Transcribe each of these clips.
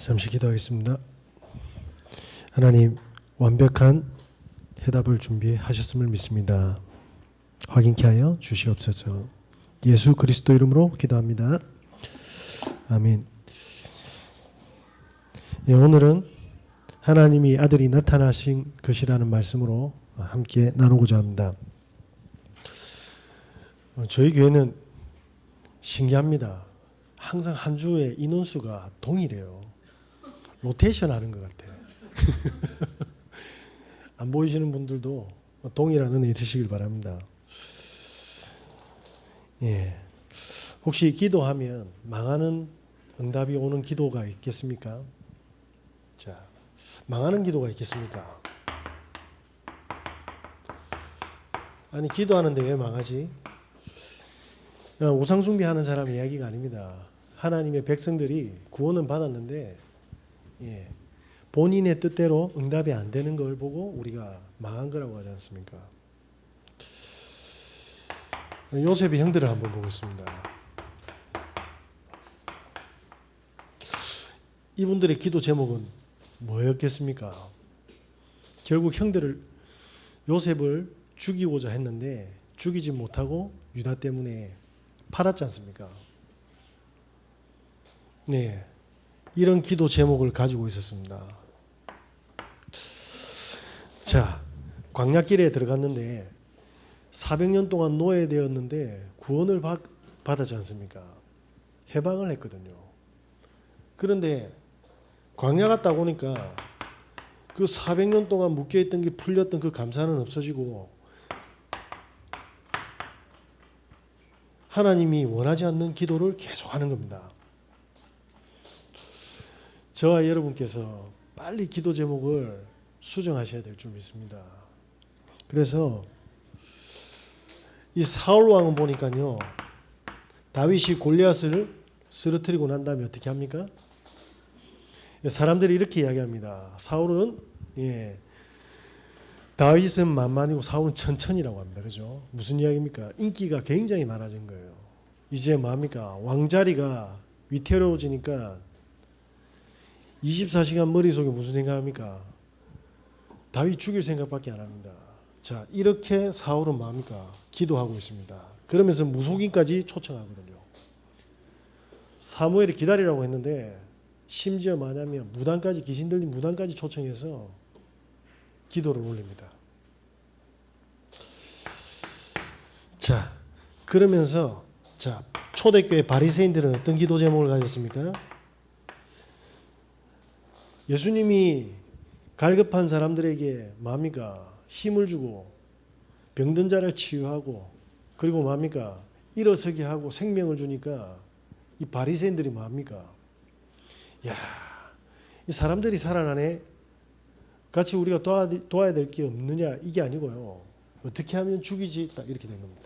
잠시 기도하겠습니다. 하나님, 완벽한 해답을 준비하셨음을 믿습니다. 확인케 하여 주시옵소서. 예수 그리스도 이름으로 기도합니다. 아멘. 오늘은 하나님이 아들이 나타나신 것이라는 말씀으로 함께 나누고자 합니다. 저희 교회는 신기합니다. 항상 한 주에 인원수가 동일해요. 로테이션 하는 것 같아요. 안 보이시는 분들도 동일한 은혜 있으시길 바랍니다. 혹시 기도하면 망하는 응답이 오는 기도가 있겠습니까? 자, 망하는 기도가 있겠습니까? 아니, 기도하는데 왜 망하지? 우상 숭배하는 사람 이야기가 아닙니다. 하나님의 백성들이 구원은 받았는데 본인의 뜻대로 응답이 안 되는 걸 보고 우리가 망한 거라고 하지 않습니까? 요셉의 형들을 한번 보겠습니다. 이분들의 기도 제목은 뭐였겠습니까? 결국 요셉을 죽이고자 했는데 죽이지 못하고 유다 때문에 팔았지 않습니까? 네, 이런 기도 제목을 가지고 있었습니다. 자, 광야길에 들어갔는데 400년 동안 노예되었는데 구원을 받았지 않습니까? 해방을 했거든요. 그런데 광야 갔다 오니까 그 400년 동안 묶여있던 게 풀렸던 그 감사는 없어지고 하나님이 원하지 않는 기도를 계속하는 겁니다. 저와 여러분께서 빨리 기도 제목을 수정하셔야 될 줄 믿습니다. 그래서 이 사울 왕은 보니까요, 다윗이 골리앗을 쓰러뜨리고 난 다음에 어떻게 합니까? 사람들이 이렇게 이야기합니다. 사울은 다윗은 만만이고 사울은 천천이라고 합니다. 그죠? 무슨 이야기입니까? 인기가 굉장히 많아진 거예요. 이제 뭡니까? 왕자리가 위태로워지니까 24시간 머릿속에 무슨 생각합니까? 다윗 죽일 생각밖에 안 합니다. 자, 이렇게 사울은 뭡니까? 기도하고 있습니다. 그러면서 무속인까지 초청하거든요. 사무엘이 기다리라고 했는데 심지어 뭐냐면 무당까지, 귀신 들린 무당까지 초청해서 기도를 올립니다. 자, 그러면서 초대교회 바리새인들은 어떤 기도 제목을 가졌습니까? 예수님이 갈급한 사람들에게 뭡니까? 힘을 주고 병든 자를 치유하고 그리고 뭡니까? 일어서게 하고 생명을 주니까 이 바리새인들이 뭡니까? 야, 이 사람들이 살아나네. 같이 우리가 도와야 될 게 없느냐, 이게 아니고요. 어떻게 하면 죽이지? 딱 이렇게 된 겁니다.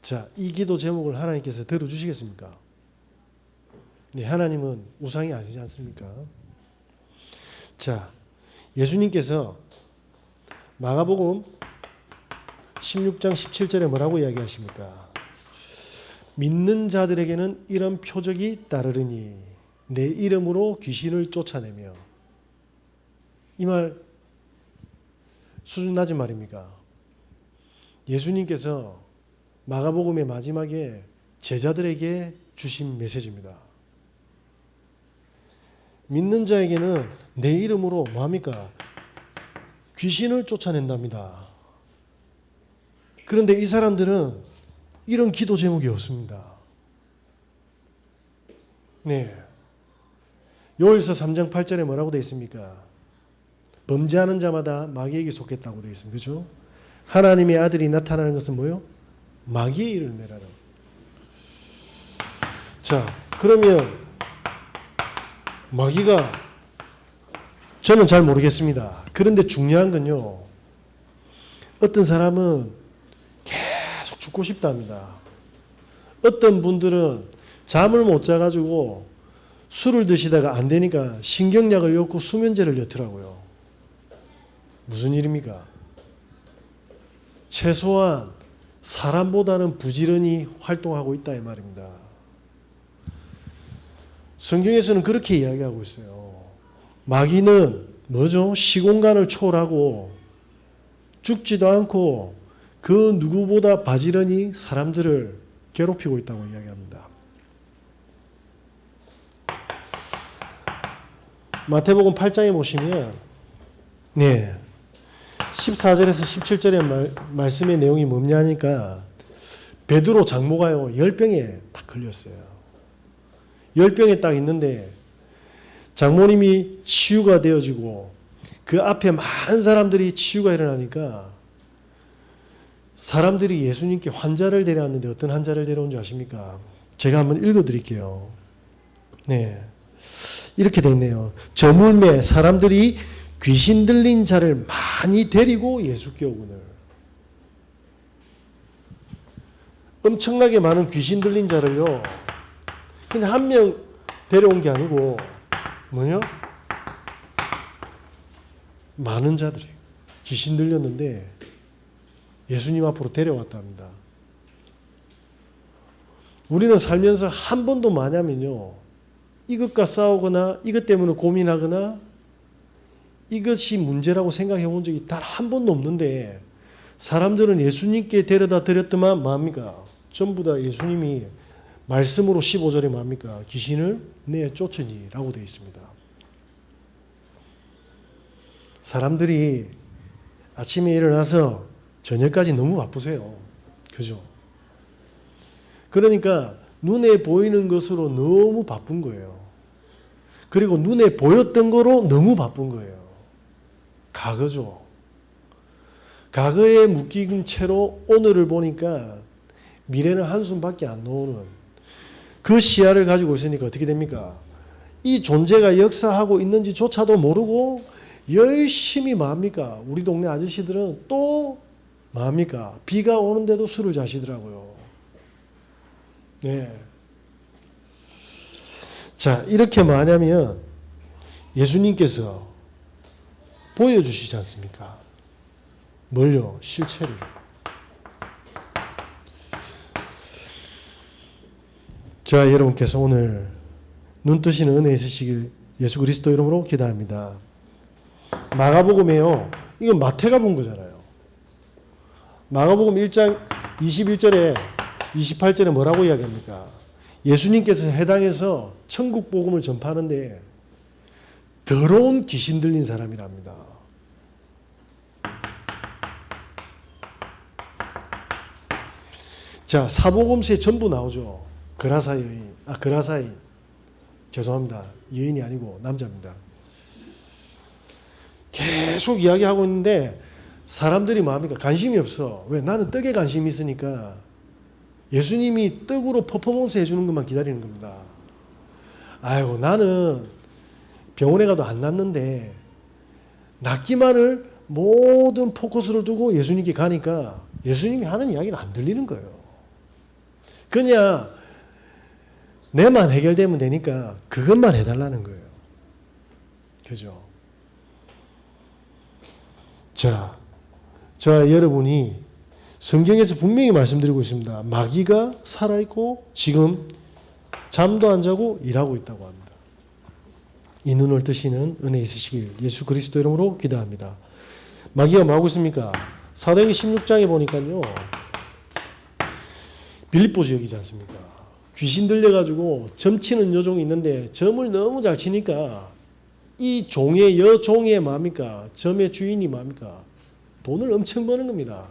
자, 이 기도 제목을 하나님께서 들어주시겠습니까? 네, 하나님은 우상이 아니지 않습니까? 자, 예수님께서 마가복음 16장 17절에 뭐라고 이야기하십니까? 믿는 자들에게는 이런 표적이 따르리니 내 이름으로 귀신을 쫓아내며, 이 말 수준 낮은 말입니까? 예수님께서 마가복음의 마지막에 제자들에게 주신 메시지입니다. 믿는 자에게는 내 이름으로 뭐합니까? 귀신을 쫓아낸답니다. 그런데 이 사람들은 이런 기도 제목이 없습니다. 네, 요엘서 3장 8절에 뭐라고 되어 있습니까? 범죄하는 자마다 마귀에게 속했다고 되어 있습니다. 그렇죠? 하나님의 아들이 나타나는 것은 뭐요? 마귀의 일을 매라라. 자, 그러면 마귀가, 저는 잘 모르겠습니다. 그런데 중요한 건요, 어떤 사람은 계속 죽고 싶다 합니다. 어떤 분들은 잠을 못 자가지고 술을 드시다가 안 되니까 신경약을 엮고 수면제를 넣더라고요. 무슨 일입니까? 최소한 사람보다는 부지런히 활동하고 있다 이 말입니다. 성경에서는 그렇게 이야기하고 있어요. 마귀는 뭐죠? 시공간을 초월하고 죽지도 않고 그 누구보다 바지런히 사람들을 괴롭히고 있다고 이야기합니다. 마태복음 8장에 보시면 14절에서 17절의 말씀의 내용이 뭐냐 하니까 베드로 장모가요 열병에 딱 걸렸어요. 열병에 딱 있는데 장모님이 치유가 되어지고 그 앞에 많은 사람들이 치유가 일어나니까 사람들이 예수님께 환자를 데려왔는데 어떤 환자를 데려온 줄 아십니까? 제가 한번 읽어드릴게요. 이렇게 돼 있네요. 저물매 사람들이 귀신 들린 자를 많이 데리고 예수께 오거늘. 엄청나게 많은 귀신 들린 자를요. 그냥 한 명 데려온 게 아니고 뭐냐? 많은 자들이 귀신 들렸는데 예수님 앞으로 데려왔다 합니다. 우리는 살면서 한 번도 뭐냐면요. 이것과 싸우거나 이것 때문에 고민하거나 이것이 문제라고 생각해 본 적이 단 한 번도 없는데 사람들은 예수님께 데려다 드렸더만 뭐합니까? 전부 다 예수님이 말씀으로 15절에 뭐합니까? 귀신을 내쫓으니 라고 되어 있습니다. 사람들이 아침에 일어나서 저녁까지 너무 바쁘세요. 그죠? 그러니까 눈에 보이는 것으로 너무 바쁜 거예요. 그리고 눈에 보였던 거로 너무 바쁜 거예요. 과거죠. 과거에 묶인 채로 오늘을 보니까 미래는 한숨밖에 안 나오는 그 시야를 가지고 있으니까 어떻게 됩니까? 이 존재가 역사하고 있는지조차도 모르고 열심히 뭐합니까? 우리 동네 아저씨들은 또 뭐합니까? 비가 오는데도 술을 자시더라고요. 자, 이렇게 뭐하냐면 예수님께서 보여주시지 않습니까? 뭘요? 실체를. 자, 여러분께서 오늘 눈 뜨시는 은혜 있으시길 예수 그리스도 이름으로 기도합니다. 마가복음에요. 이건 마태가 본 거잖아요. 마가복음 1장 21절에 28절에 뭐라고 이야기합니까? 예수님께서 해당해서 천국 복음을 전파하는데 더러운 귀신 들린 사람이랍니다. 자, 사복음서에 전부 나오죠. 그라사 여인, 그라사인. 죄송합니다. 여인이 아니고 남자입니다. 계속 이야기하고 있는데 사람들이 뭐합니까? 관심이 없어. 왜? 나는 떡에 관심이 있으니까 예수님이 떡으로 퍼포먼스 해주는 것만 기다리는 겁니다. 아이고, 나는 병원에 가도 안 낫는데 낫기만을 모든 포커스를 두고 예수님께 가니까 예수님이 하는 이야기는 안 들리는 거예요. 그냥 내만 해결되면 되니까 그것만 해달라는 거예요. 그죠? 자, 여러분이 성경에서 분명히 말씀드리고 있습니다. 마귀가 살아있고 지금 잠도 안 자고 일하고 있다고 합니다. 이 눈을 뜨시는 은혜 있으시길 예수 그리스도 이름으로 기도합니다. 마귀가 뭐하고 있습니까? 사도행전 16장에 보니까요. 빌립보 지역이지 않습니까? 귀신 들려가지고 점치는 여종이 있는데 점을 너무 잘 치니까 이 종의 여종의 뭡니까? 점의 주인이 뭡니까? 돈을 엄청 버는 겁니다.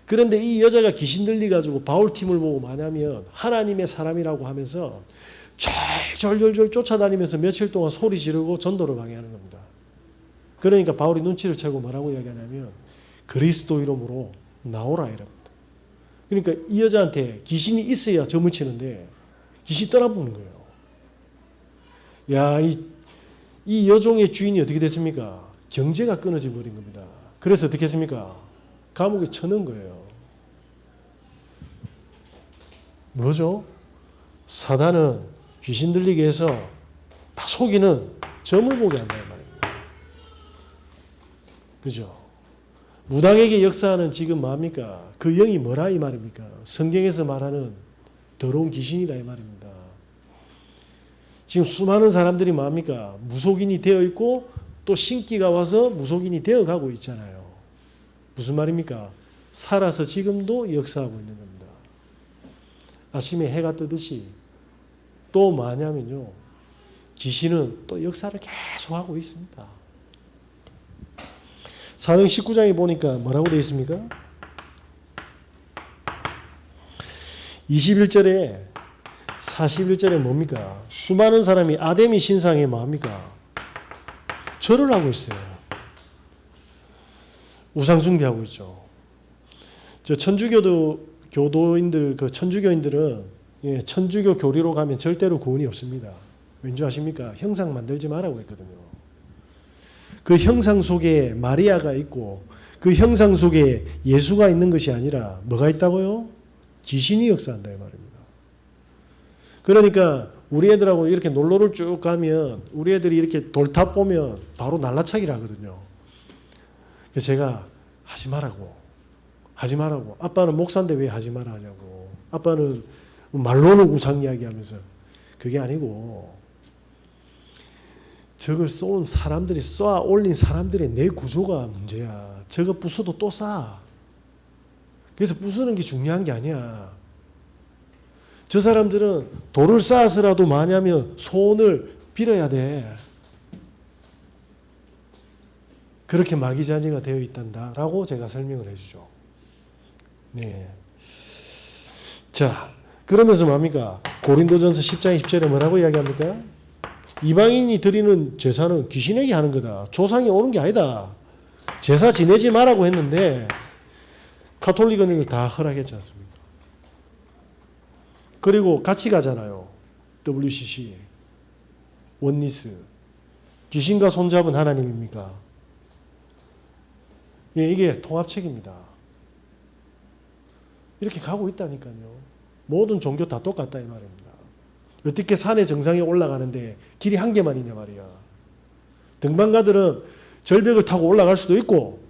그런데 이 여자가 귀신 들려가지고 바울팀을 보고 뭐냐면 하나님의 사람이라고 하면서 절절절 쫓아다니면서 며칠 동안 소리 지르고 전도를 방해하는 겁니다. 그러니까 바울이 눈치를 채고 뭐라고 이야기하냐면 그리스도 이름으로 나오라 이럽니다. 그러니까 이 여자한테 귀신이 있어야 점을 치는데 귀신이 떠나보는 거예요. 야, 이 여종의 주인이 어떻게 됐습니까? 경제가 끊어져 버린 겁니다. 그래서 어떻게 했습니까? 감옥에 쳐넣은 거예요. 뭐죠? 사단은 귀신 들리게 해서 다 속이는 점을 보게 한다는 말입니다. 그죠? 무당에게 역사하는 지금 뭡니까? 그 영이 뭐라 이 말입니까? 성경에서 말하는 더러운 귀신이라 이 말입니다. 지금 수많은 사람들이 뭡니까? 무속인이 되어 있고 또 신기가 와서 무속인이 되어 가고 있잖아요. 무슨 말입니까? 살아서 지금도 역사하고 있는 겁니다. 아침에 해가 뜨듯이 또 뭐냐면요. 귀신은 또 역사를 계속하고 있습니다. 사도행 19장에 보니까 뭐라고 되어 있습니까? 21절에 41절에 뭡니까? 수많은 사람이 아데미 신상에 뭐합니까? 절을 하고 있어요. 우상 숭배하고 있죠. 저 교도인들, 그 천주교인들은 천주교 교리로 가면 절대로 구원이 없습니다. 왠지 아십니까? 형상 만들지 말라고 했거든요. 그 형상 속에 마리아가 있고 그 형상 속에 예수가 있는 것이 아니라 뭐가 있다고요? 귀신이 역사한다 이 말입니다. 그러니까 우리 애들하고 이렇게 놀러를 쭉 가면 우리 애들이 이렇게 돌탑 보면 바로 날라차기를 하거든요. 그래서 제가 하지 말라고. 아빠는 목사인데 왜 하지 마라 하냐고. 아빠는 말로는 우상 이야기하면서 그게 아니고 저걸 쏘은 사람들이 쏘아 올린 사람들의 내 구조가 문제야. 저거 부숴도 또 쏴. 그래서 부수는 게 중요한 게 아니야. 저 사람들은 돌을 쌓아서라도 뭐냐면 소원을 빌어야 돼. 그렇게 마귀자녀가 되어 있단다라고 제가 설명을 해주죠. 네. 자, 그러면서 뭡니까? 고린도전서 10장 20절에 뭐라고 이야기합니까? 이방인이 드리는 제사는 귀신에게 하는 거다. 조상이 오는 게 아니다. 제사 지내지 말라고 했는데 가톨릭은 이걸 다 허락했지 않습니까? 그리고 같이 가잖아요. WCC, 원니스. 귀신과 손잡은 하나님입니까? 예, 이게 통합책입니다. 이렇게 가고 있다니까요. 모든 종교 다 똑같다 이 말입니다. 어떻게 산의 정상에 올라가는데 길이 한 개만이냐 말이야. 등반가들은 절벽을 타고 올라갈 수도 있고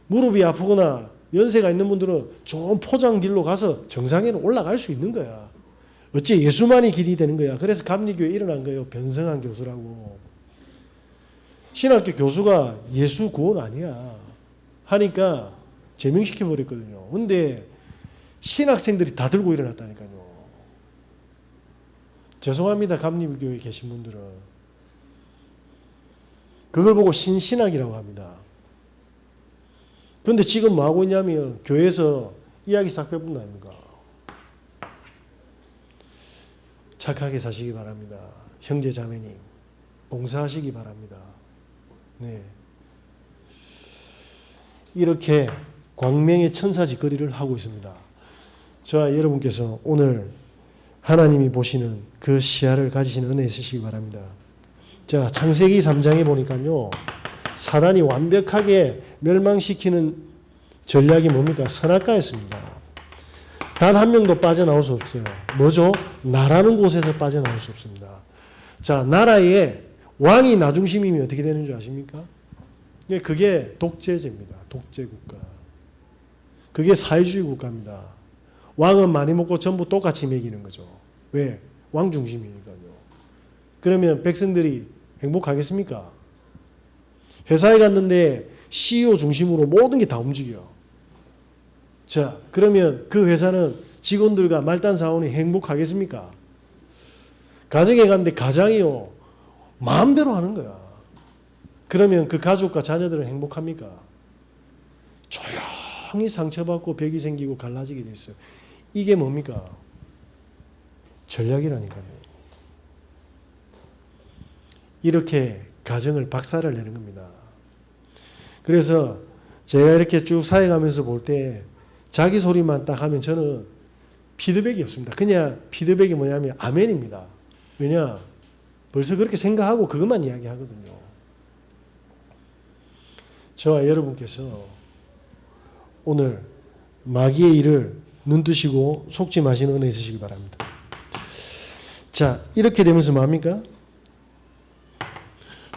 무릎이 아프거나 연세가 있는 분들은 좋은 포장길로 가서 정상에는 올라갈 수 있는 거야. 어째 예수만이 길이 되는 거야. 그래서 감리교에 일어난 거예요. 변성한 교수라고. 신학교 교수가 예수 구원 아니야 하니까 제명시켜 버렸거든요. 근데 신학생들이 다 들고 일어났다니까요. 죄송합니다. 감리교에 계신 분들은. 그걸 보고 신신학이라고 합니다. 그런데 지금 뭐 하고 있냐면 교회에서 이야기 싹 빼본다 아닙니까? 착하게 사시기 바랍니다. 형제 자매님 봉사하시기 바랍니다. 네. 이렇게 광명의 천사짓거리를 하고 있습니다. 저와 여러분께서 오늘 하나님이 보시는 그 시야를 가지시는 은혜 있으시기 바랍니다. 자, 창세기 3장에 보니까요. 사단이 완벽하게 멸망시키는 전략이 뭡니까? 선악과였습니다. 단 한 명도 빠져나올 수 없어요. 뭐죠? 나라는 곳에서 빠져나올 수 없습니다. 자, 나라에 왕이 나중심이면 어떻게 되는 줄 아십니까? 그게 독재제입니다. 독재국가. 그게 사회주의 국가입니다. 왕은 많이 먹고 전부 똑같이 먹이는 거죠. 왜? 왕 중심이니까요. 그러면 백성들이 행복하겠습니까? 회사에 갔는데 CEO 중심으로 모든 게 다 움직여. 자, 그러면 그 회사는 직원들과 말단 사원이 행복하겠습니까? 가정에 갔는데 가장이요. 마음대로 하는 거야. 그러면 그 가족과 자녀들은 행복합니까? 조용히 상처받고 벽이 생기고 갈라지게 돼 있어요. 이게 뭡니까? 전략이라니까요. 이렇게 가정을 박살을 내는 겁니다. 그래서 제가 이렇게 쭉 사역하면서 볼 때 자기 소리만 딱 하면 저는 피드백이 없습니다. 그냥 피드백이 뭐냐면 아멘입니다. 왜냐? 벌써 그렇게 생각하고 그것만 이야기하거든요. 저와 여러분께서 오늘 마귀의 일을 눈뜨시고 속지 마시는 은혜 있으시기 바랍니다. 자, 이렇게 되면서 뭡니까?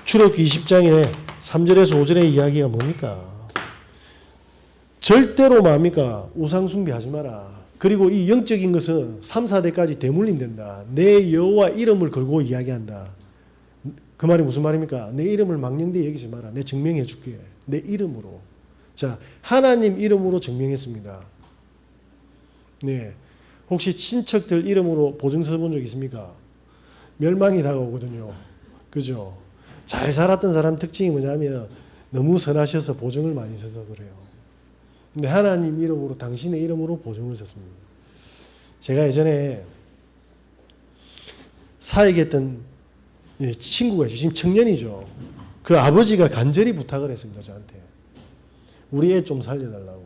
출애굽기 20장에 3절에서 5절의 이야기가 뭡니까? 절대로 뭡니까? 우상 숭배하지 마라. 그리고 이 영적인 것은 3, 4대까지 대물림된다. 내 여호와 이름을 걸고 이야기한다. 그 말이 무슨 말입니까? 내 이름을 망령되이 여기지 마라. 내 증명해 줄게. 내 이름으로. 자, 하나님 이름으로 증명했습니다. 네. 혹시 친척들 이름으로 보증 서본 적 있습니까? 멸망이 다가오거든요. 그죠? 잘 살았던 사람 특징이 뭐냐면 너무 선하셔서 보증을 많이 써서 그래요. 근데 하나님 이름으로, 당신의 이름으로 보증을 썼습니다. 제가 예전에 사역했던 친구가 있어요. 지금 청년이죠. 그 아버지가 간절히 부탁을 했습니다. 저한테. 우리 애 좀 살려달라고.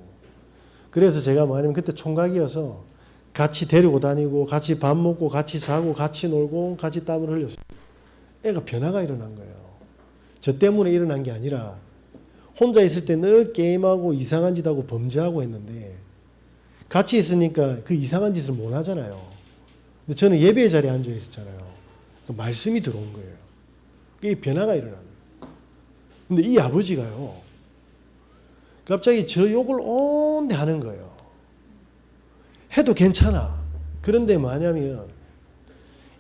그래서 제가 뭐냐면 그때 총각이어서 같이 데리고 다니고 같이 밥 먹고 같이 자고 같이 놀고 같이 땀을 흘렸어요. 애가 변화가 일어난 거예요. 저 때문에 일어난 게 아니라 혼자 있을 때 늘 게임하고 이상한 짓 하고 범죄하고 했는데 같이 있으니까 그 이상한 짓을 못 하잖아요. 근데 저는 예배 자리에 앉아 있었잖아요. 그 말씀이 들어온 거예요. 그게 변화가 일어나는 거예요. 근데 이 아버지가요. 갑자기 저 욕을 온데 하는 거예요. 해도 괜찮아. 그런데 뭐냐면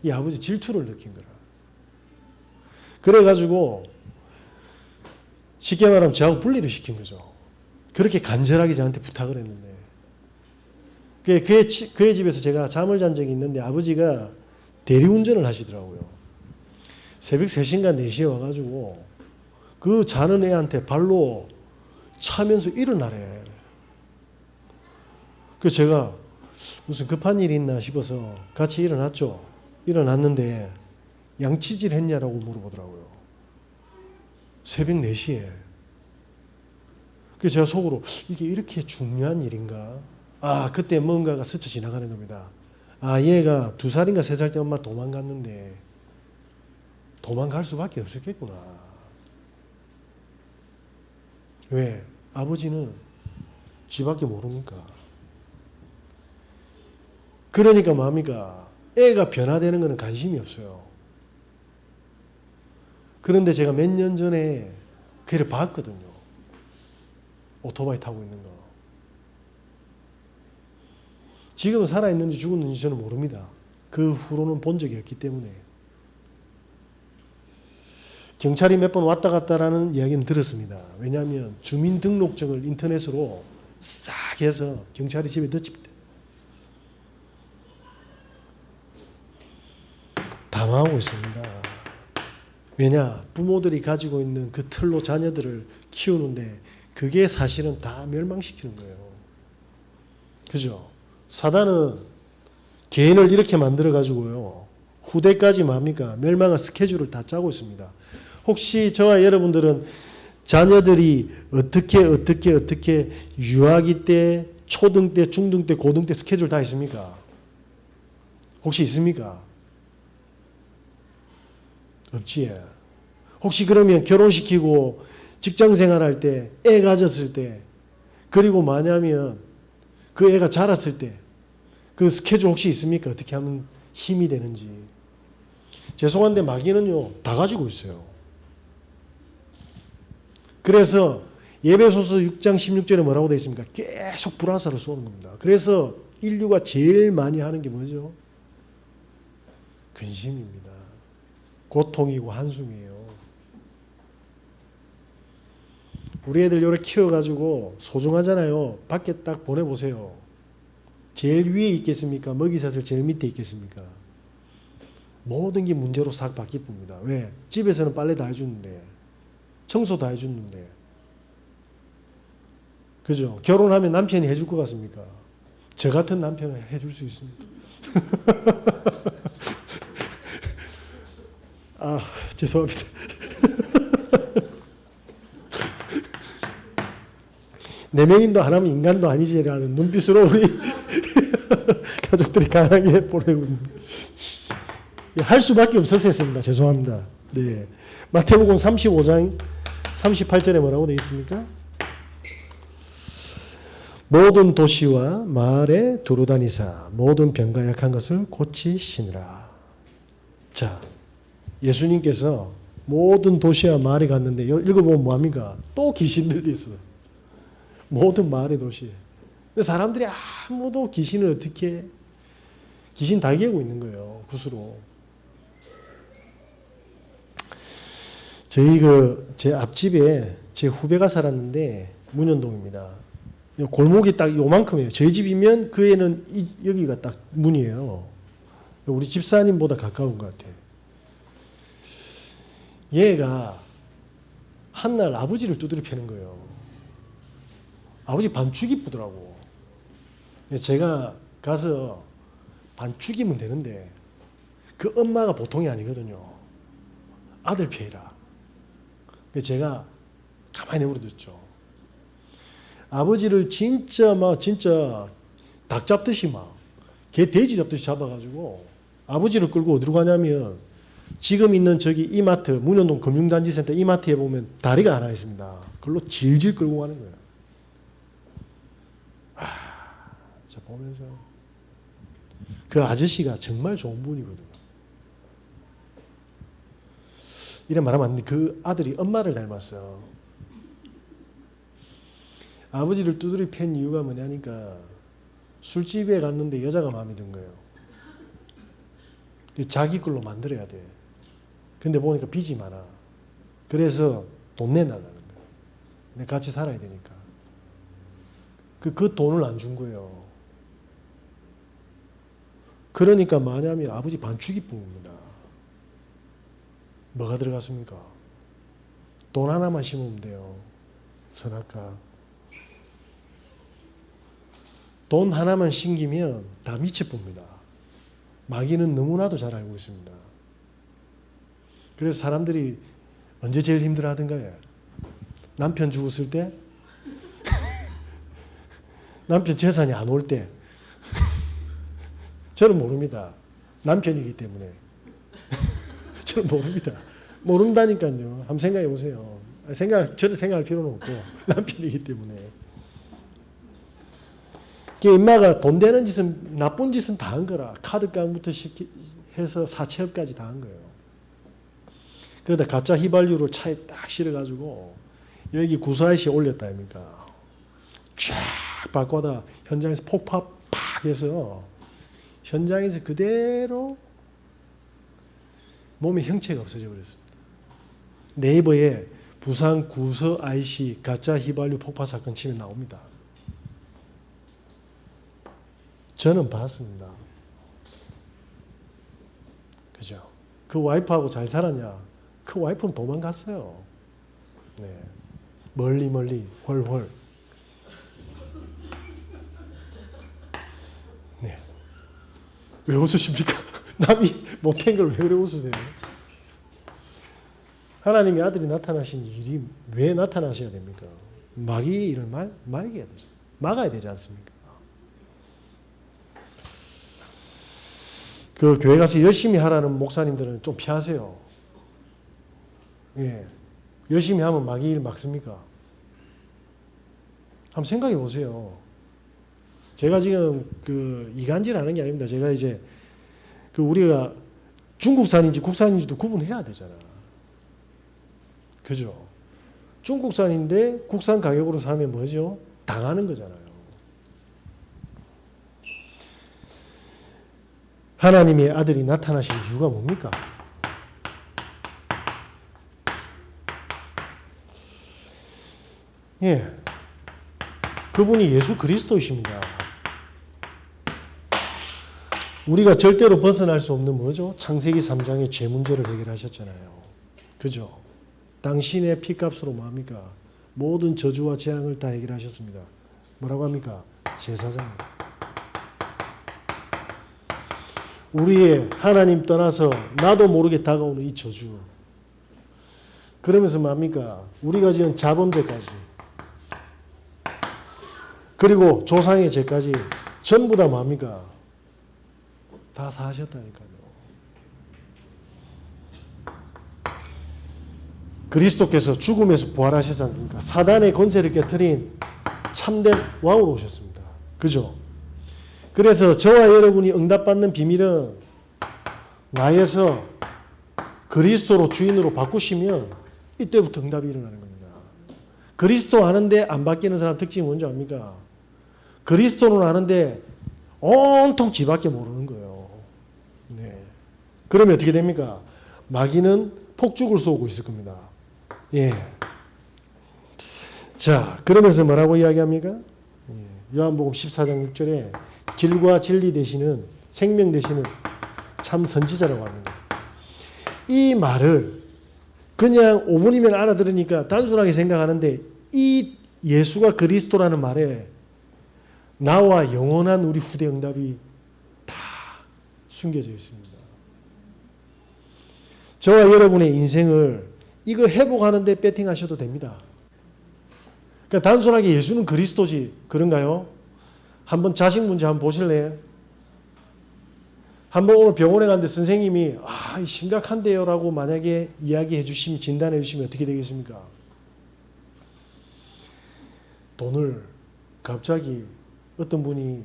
이 아버지 질투를 느낀 거라. 그래가지고 쉽게 말하면 저하고 분리를 시킨 거죠. 그렇게 간절하게 저한테 부탁을 했는데 그의 집에서 제가 잠을 잔 적이 있는데 아버지가 대리운전을 하시더라고요. 새벽 3시인가 4시에 와가지고 그 자는 애한테 발로 차면서 일어나래. 그래서 제가 무슨 급한 일이 있나 싶어서 같이 일어났죠. 일어났는데 양치질 했냐라고 물어보더라고요. 새벽 4시에. 그래서 제가 속으로 이게 이렇게 중요한 일인가? 아, 그때 뭔가가 스쳐 지나가는 겁니다. 아, 얘가 2살인가 3살 때 엄마 도망갔는데 도망갈 수밖에 없었겠구나. 왜? 아버지는 지밖에 모르니까. 그러니까 뭡니까? 애가 변화되는 것은 관심이 없어요. 그런데 제가 몇 년 전에 걔를 봤거든요. 오토바이 타고 있는 거. 지금은 살아있는지 죽었는지 저는 모릅니다. 그 후로는 본 적이 없기 때문에. 경찰이 몇 번 왔다 갔다라는 이야기는 들었습니다. 왜냐하면 주민등록증을 인터넷으로 싹 해서 경찰이 집에 넣집니다. 당하고 있습니다. 왜냐? 부모들이 가지고 있는 그 틀로 자녀들을 키우는데 그게 사실은 다 멸망시키는 거예요. 그죠? 사단은 개인을 이렇게 만들어 가지고요. 후대까지 뭡니까? 멸망의 스케줄을 다 짜고 있습니다. 혹시 저와 여러분들은 자녀들이 어떻게 유아기 때, 초등 때, 중등 때, 고등 때 스케줄 다 있습니까? 혹시 있습니까? 없지. 혹시 그러면 결혼시키고 직장생활할 때, 애 가졌을 때, 그리고 뭐냐면 그 애가 자랐을 때 그 스케줄 혹시 있습니까? 어떻게 하면 힘이 되는지. 죄송한데 마귀는요 다 가지고 있어요. 그래서 예배소서 6장 16절에 뭐라고 되어 있습니까? 계속 불화살을 쏘는 겁니다. 그래서 인류가 제일 많이 하는 게 뭐죠? 근심입니다. 고통이고 한숨이에요. 우리 애들 요래 키워가지고 소중하잖아요. 밖에 딱 보내보세요. 제일 위에 있겠습니까? 먹이사슬 제일 밑에 있겠습니까? 모든 게 문제로 싹 바뀔 겁니다. 왜? 집에서는 빨래 다 해주는데 청소 다 해주는데 그죠? 결혼하면 남편이 해줄 것 같습니까? 저 같은 남편은 해줄 수 있습니다. 아, 죄송합니다. 내 명인도 하나면 인간도 아니지라는 눈빛으로 우리 가족들이 강하게 보내고 할 수밖에 없어서 했습니다. 죄송합니다. 네. 마태복음 35장 38절에 뭐라고 되어 있습니까? 모든 도시와 마을에 두루 다니사 모든 병과 약한 것을 고치시니라. 자, 예수님께서 모든 도시와 마을에 갔는데 읽어보면 뭐합니까? 또 귀신 들렸어. 모든 마을의 도시. 근데 사람들이 아무도 귀신을 귀신 달개고 있는 거예요. 굿으로. 제 앞집에 제 후배가 살았는데 문현동입니다. 골목이 딱 요만큼이에요. 저희 집이면 그 애는 여기가 딱 문이에요. 우리 집사님보다 가까운 것 같아요. 얘가 한날 아버지를 두드려 패는 거예요. 아버지 반 죽이쁘더라고. 제가 가서 반 죽이면 되는데 그 엄마가 보통이 아니거든요. 아들 피해라. 제가 가만히 내버려뒀죠. 아버지를 진짜 닭 잡듯이 개 돼지 잡듯이 잡아가지고 아버지를 끌고 어디로 가냐면 지금 있는 저기 이마트 문현동 금융단지센터 이마트에 보면 다리가 하나 있습니다. 그걸로 질질 끌고 가는 거예요. 자 보면서 그 아저씨가 정말 좋은 분이거든요. 이래 말하면 안 돼. 그 아들이 엄마를 닮았어요. 아버지를 두드려 팬 이유가 뭐냐니까 술집에 갔는데 여자가 마음에 든 거예요. 자기 걸로 만들어야 돼. 근데 보니까 빚이 많아. 그래서 돈 내놔라는 거예요. 내가 같이 살아야 되니까. 그 돈을 안 준 거예요. 그러니까 뭐냐면 아버지 반죽이 뿐입니다. 뭐가 들어갔습니까? 돈 하나만 심으면 돼요. 선악과. 돈 하나만 심기면 다 미쳐 봅니다. 마귀는 너무나도 잘 알고 있습니다. 그래서 사람들이 언제 제일 힘들어 하던가요? 남편 죽었을 때? 남편 재산이 안 올 때? 저는 모릅니다. 남편이기 때문에. 저는 모릅니다. 모른다니까요. 한번 생각해 보세요. 저는 생각할 필요는 없고 남편이기 때문에. 인마가 돈 되는 짓은 나쁜 짓은 다 한 거라. 카드 깡부터 해서 사채업까지 다 한 거예요. 그러다 가짜 휘발유를 차에 딱 실어가지고 여기 구사이시에 올렸다 아닙니까? 쫙 바꿔다 현장에서 폭파 팍 해서 현장에서 그대로 몸에 형체가 없어져 버렸습니다. 네이버에 부산 구서 IC 가짜 휘발유 폭파 사건 치면 나옵니다. 저는 봤습니다. 그죠? 그 와이프하고 잘 살았냐? 그 와이프는 도망갔어요. 네. 멀리 훨훨. 네. 왜 웃으십니까? 남이 못한 걸 왜 그래 웃으세요? 하나님의 아들이 나타나신 일이 왜 나타나셔야 됩니까? 마귀 일을 막아야 되죠. 막아야 되지 않습니까? 그 교회 가서 열심히 하라는 목사님들은 좀 피하세요. 예. 열심히 하면 마귀 일 막습니까? 한번 생각해 보세요. 제가 지금 이간질 하는 게 아닙니다. 제가 이제 우리가 중국산인지 국산인지도 구분해야 되잖아. 그죠? 중국산인데 국산 가격으로 사면 뭐죠? 당하는 거잖아요. 하나님의 아들이 나타나신 이유가 뭡니까? 예. 그분이 예수 그리스도이십니다. 우리가 절대로 벗어날 수 없는 뭐죠? 창세기 3장의 죄 문제를 해결하셨잖아요. 그죠? 당신의 피값으로 뭡니까? 모든 저주와 재앙을 다 해결하셨습니다. 뭐라고 합니까? 제사장. 우리의 하나님 떠나서 나도 모르게 다가오는 이 저주. 그러면서 뭡니까? 우리가 지은 자범죄까지 그리고 조상의 죄까지 전부 다 뭡니까? 다 사하셨다니까요. 그리스도께서 죽음에서 부활하셨지 않습니까? 사단의 권세를 깨트린 참된 왕으로 오셨습니다. 그죠? 그래서 저와 여러분이 응답받는 비밀은 나에서 그리스도로 주인으로 바꾸시면 이때부터 응답이 일어나는 겁니다. 그리스도 아는데 안 바뀌는 사람 특징이 뭔지 압니까? 그리스도는 아는데 온통 지밖에 모르는 거예요. 네. 그러면 어떻게 됩니까? 마귀는 폭죽을 쏘고 있을 겁니다. 예. 자, 그러면서 뭐라고 이야기합니까? 예. 요한복음 14장 6절에 길과 진리 되시는 생명 되시는 참 선지자라고 합니다. 이 말을 그냥 5분이면 알아들으니까 단순하게 생각하는데 이 예수가 그리스도라는 말에 나와 영원한 우리 후대 응답이 다 숨겨져 있습니다. 저와 여러분의 인생을 이거 회복하는데 배팅하셔도 됩니다. 그러니까 단순하게 예수는 그리스도지 그런가요? 한번 자식 문제 한번 보실래요? 한번 오늘 병원에 갔는데 선생님이 심각한데요 라고 만약에 이야기해 주시면 진단해 주시면 어떻게 되겠습니까? 돈을 갑자기 어떤 분이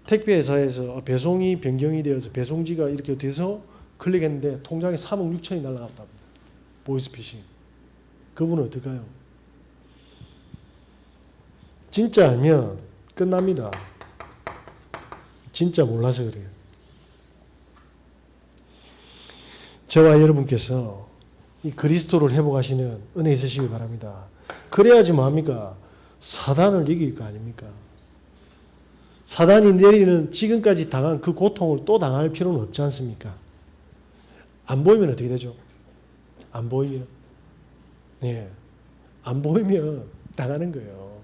택배회사에서 배송이 변경이 되어서 배송지가 이렇게 돼서 클릭했는데 통장에 3억 6천이 날라갔답니다. 보이스피싱. 그분은 어떨까요? 진짜 알면 끝납니다. 진짜 몰라서 그래요. 저와 여러분께서 이 그리스도를 회복하시는 은혜 있으시기 바랍니다. 그래야지 뭐합니까? 사단을 이길 거 아닙니까? 사단이 내리는 지금까지 당한 그 고통을 또 당할 필요는 없지 않습니까? 안 보이면 어떻게 되죠? 안 보이면? 네. 안 보이면 당하는 거예요.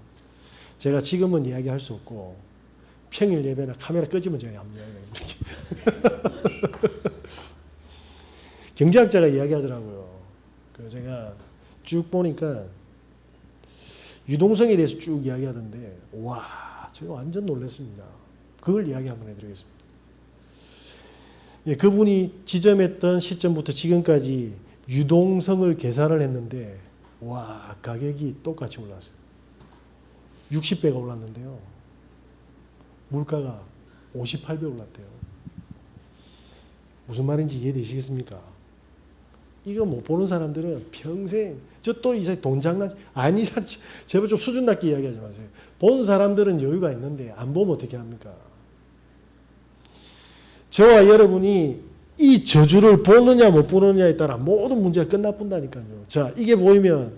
제가 지금은 이야기할 수 없고 평일 예배나 카메라 끄지면 제가 한번 이야기합니다. 경제학자가 이야기하더라고요. 제가 쭉 보니까 유동성에 대해서 쭉 이야기하던데 와, 제가 완전 놀랐습니다. 그걸 이야기 한번 해드리겠습니다. 예, 그분이 지점했던 시점부터 지금까지 유동성을 계산을 했는데 와, 가격이 똑같이 올랐어요. 60배가 올랐는데요. 물가가 58배 올랐대요. 무슨 말인지 이해되시겠습니까? 이거 못 보는 사람들은 평생 저 또 이제 돈 장난 아니 제발 좀 수준 낮게 이야기하지 마세요. 본 사람들은 여유가 있는데 안 보면 어떻게 합니까? 저와 여러분이 이 저주를 보느냐 못 보느냐에 따라 모든 문제가 끝나본다니까요. 자, 이게 보이면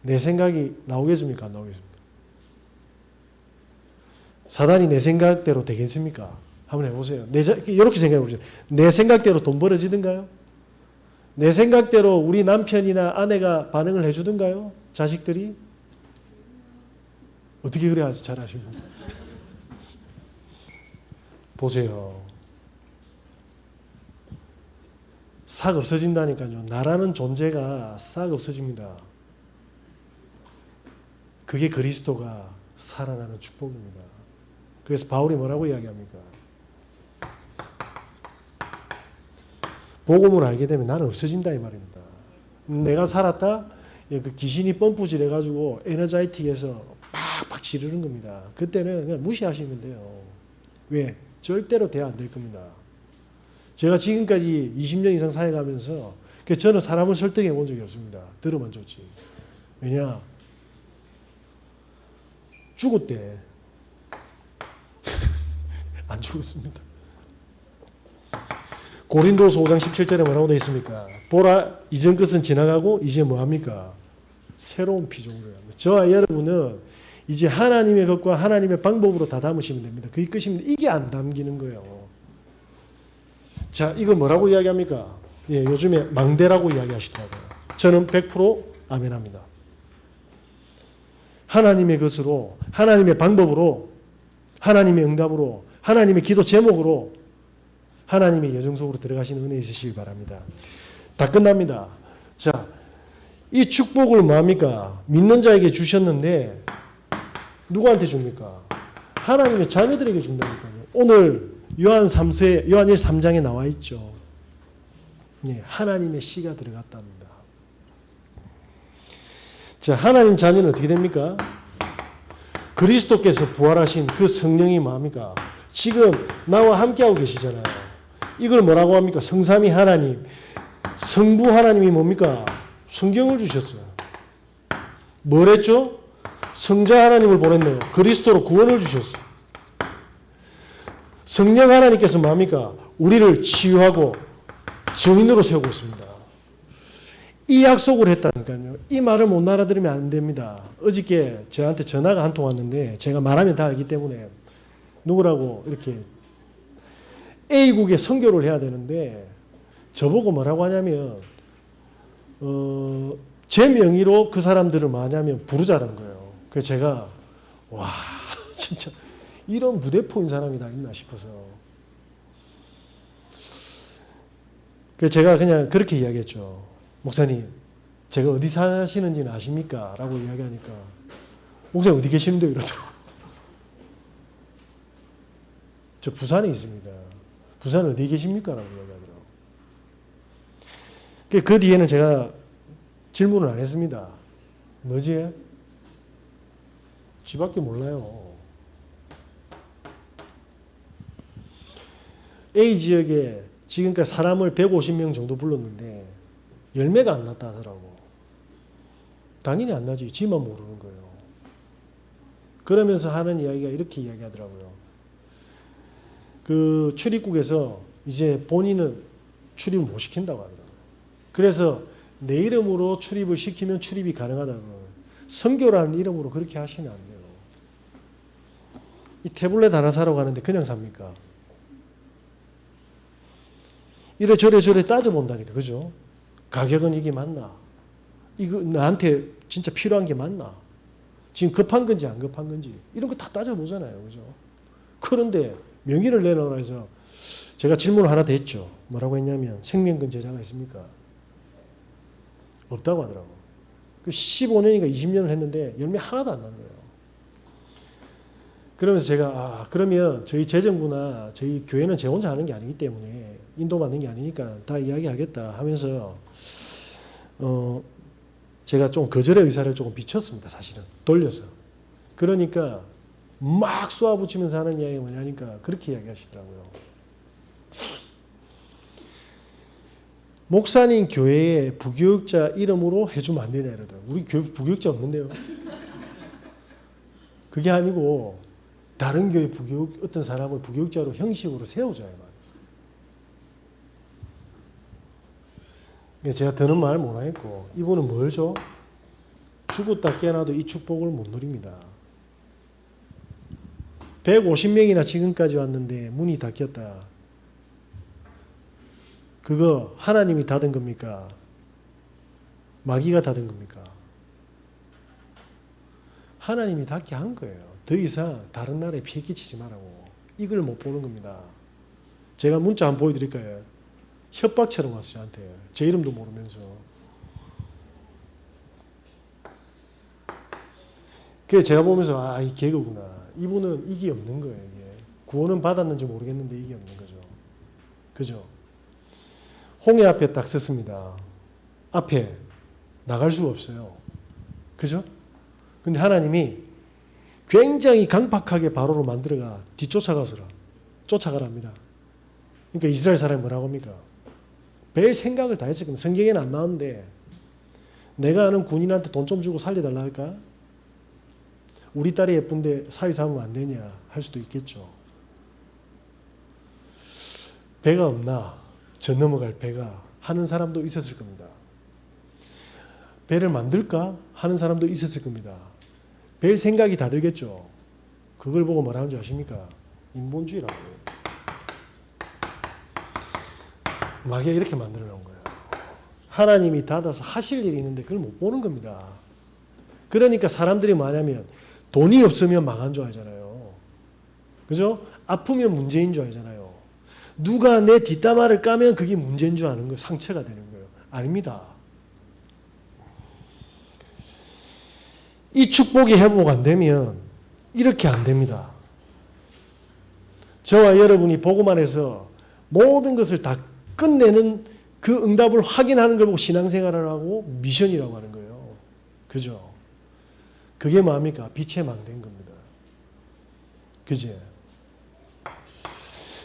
내 생각이 나오겠습니까? 안 나오겠습니까? 사단이 내 생각대로 되겠습니까? 한번 해보세요. 이렇게 생각해 보세요. 내 생각대로 돈 벌어지든가요? 내 생각대로 우리 남편이나 아내가 반응을 해주든가요? 자식들이? 어떻게 그래 잘하시고. 보세요. 싹 없어진다니까요. 나라는 존재가 싹 없어집니다. 그게 그리스도가 살아나는 축복입니다. 그래서 바울이 뭐라고 이야기합니까? 복음을 알게 되면 나는 없어진다 이 말입니다. 내가 살았다? 그 귀신이 펌프질 해가지고 에너자이틱에서 팍팍 지르는 겁니다. 그때는 그냥 무시하시면 돼요. 왜? 절대로 대화 안 될 겁니다. 제가 지금까지 20년 이상 사역하면서 저는 사람을 설득해 본 적이 없습니다. 들으면 좋지. 왜냐? 죽었대. 안 죽었습니다. 고린도서 5장 17절에 뭐라고 되어 있습니까? 보라, 이전 것은 지나가고 이제 뭐합니까? 새로운 피조물을 합니다. 저와 여러분은 이제 하나님의 것과 하나님의 방법으로 다 담으시면 됩니다. 그게 끝입니다. 이게 안 담기는 거예요. 자, 이거 뭐라고 이야기합니까? 예, 요즘에 망대라고 이야기하시더라고요. 저는 100% 아멘합니다. 하나님의 것으로, 하나님의 방법으로, 하나님의 응답으로, 하나님의 기도 제목으로 하나님의 여정 속으로 들어가시는 은혜 있으시기 바랍니다. 다 끝납니다. 자, 이 축복을 뭐합니까? 믿는 자에게 주셨는데 누구한테 줍니까? 하나님의 자녀들에게 준다니까요. 오늘 요한 1, 3장에 나와 있죠. 네, 하나님의 씨가 들어갔답니다. 자, 하나님 자녀는 어떻게 됩니까? 그리스도께서 부활하신 그 성령이 뭐합니까? 지금 나와 함께하고 계시잖아요. 이걸 뭐라고 합니까? 성삼위 하나님, 성부 하나님이 뭡니까? 성경을 주셨어요. 뭘 했죠? 성자 하나님을 보냈네요. 그리스도로 구원을 주셨어. 성령 하나님께서 뭡니까? 우리를 치유하고 증인으로 세우고 있습니다. 이 약속을 했다니까요. 이 말을 못 알아들으면 안 됩니다. 어저께 저한테 전화가 한 통 왔는데 제가 말하면 다 알기 때문에 누구라고 이렇게 A국에 선교를 해야 되는데 저보고 뭐라고 하냐면 제 명의로 그 사람들을 뭐하냐면 부르자는 거예요. 그래서 제가 와 진짜 이런 무대포인 사람이 다 있나 싶어서 그래서 제가 그냥 그렇게 이야기했죠. 목사님 제가 어디 사시는지는 아십니까? 라고 이야기하니까 목사님 어디 계시는데요? 이러더라고요. 저 부산에 있습니다. 부산 어디 계십니까? 라고 이야기하더라고요. 그 뒤에는 제가 질문을 안 했습니다. 뭐지? 쥐밖에 몰라요. A 지역에 지금까지 사람을 150명 정도 불렀는데 열매가 안 났다 하더라고. 당연히 안 나지. 지만 모르는 거예요. 그러면서 하는 이야기가 이렇게 이야기하더라고요. 그 출입국에서 이제 본인은 출입을 못 시킨다고 하더라고요. 그래서 내 이름으로 출입을 시키면 출입이 가능하다고. 선교라는 이름으로 그렇게 하시면 안 돼요. 이 태블릿 하나 사러 가는데 그냥 삽니까? 이래저래 따져본다니까. 그죠? 가격은 이게 맞나? 이거 나한테 진짜 필요한 게 맞나? 지금 급한 건지 안 급한 건지 이런 거 다 따져보잖아요. 그죠? 그런데 명의를 내놓으라 해서 제가 질문을 하나 더 했죠. 뭐라고 했냐면 생명권 제자가 있습니까? 없다고 하더라고. 15년인가 20년을 했는데 열매 하나도 안 난 거예요. 그러면서 제가 그러면 저희 재정부나 저희 교회는 제 혼자 하는 게 아니기 때문에 인도받는 게 아니니까 다 이야기하겠다 하면서 제가 좀 거절의 의사를 조금 비쳤습니다. 사실은 돌려서. 그러니까 막 쏘아붙이면서 하는 이야기가 뭐냐니까 그렇게 이야기하시더라고요. 목사님 교회에 부교육자 이름으로 해주면 안 되냐 이러더라고요. 우리 교회 부교육자 없는데요. 그게 아니고 다른 교회 어떤 사람을 부교육자로 형식으로 세우자. 제가 더는 말 못 하겠고 이분은 뭘 줘? 죽었다 깨어나도 이 축복을 못 누립니다. 150명이나 지금까지 왔는데 문이 닫혔다. 그거 하나님이 닫은 겁니까? 마귀가 닫은 겁니까? 하나님이 닫게 한 거예요. 더 이상 다른 나라에 피해 끼치지 말라고. 이걸 못 보는 겁니다. 제가 문자 한번 보여드릴까요? 협박처럼 왔어요. 저한테. 제 이름도 모르면서. 그래서 제가 보면서 이 개그구나. 이분은 이게 없는 거예요. 이게. 구원은 받았는지 모르겠는데 이게 없는 거죠. 그죠? 홍해 앞에 딱 섰습니다. 앞에 나갈 수가 없어요. 그죠? 근데 하나님이 굉장히 강팍하게 바로로 만들어가 쫓아가랍니다. 그러니까 이스라엘 사람이 뭐라고 합니까? 별 생각을 다 했을 겁니다. 성경에는 안 나오는데 내가 아는 군인한테 돈 좀 주고 살려달라 할까? 우리 딸이 예쁜데 사위 삼으면 안 되냐 할 수도 있겠죠. 배가 없나? 저 넘어갈 배가 하는 사람도 있었을 겁니다. 배를 만들까? 하는 사람도 있었을 겁니다. 별 생각이 다 들겠죠. 그걸 보고 뭐라는 줄 아십니까? 인본주의라고. 마귀가 이렇게 만들어 놓은 거예요. 하나님이 닫아서 하실 일이 있는데 그걸 못 보는 겁니다. 그러니까 사람들이 뭐냐면 돈이 없으면 망한 줄 알잖아요. 그죠? 아프면 문제인 줄 알잖아요. 누가 내 뒷담화를 까면 그게 문제인 줄 아는 거예요. 상처가 되는 거예요. 아닙니다. 이 축복이 회복 안 되면 이렇게 안 됩니다. 저와 여러분이 보고만 해서 모든 것을 다 끝내는 그 응답을 확인하는 걸 보고 신앙생활을 하고 미션이라고 하는 거예요. 그죠? 그게 뭡니까? 빛의 망대인 겁니다. 그지?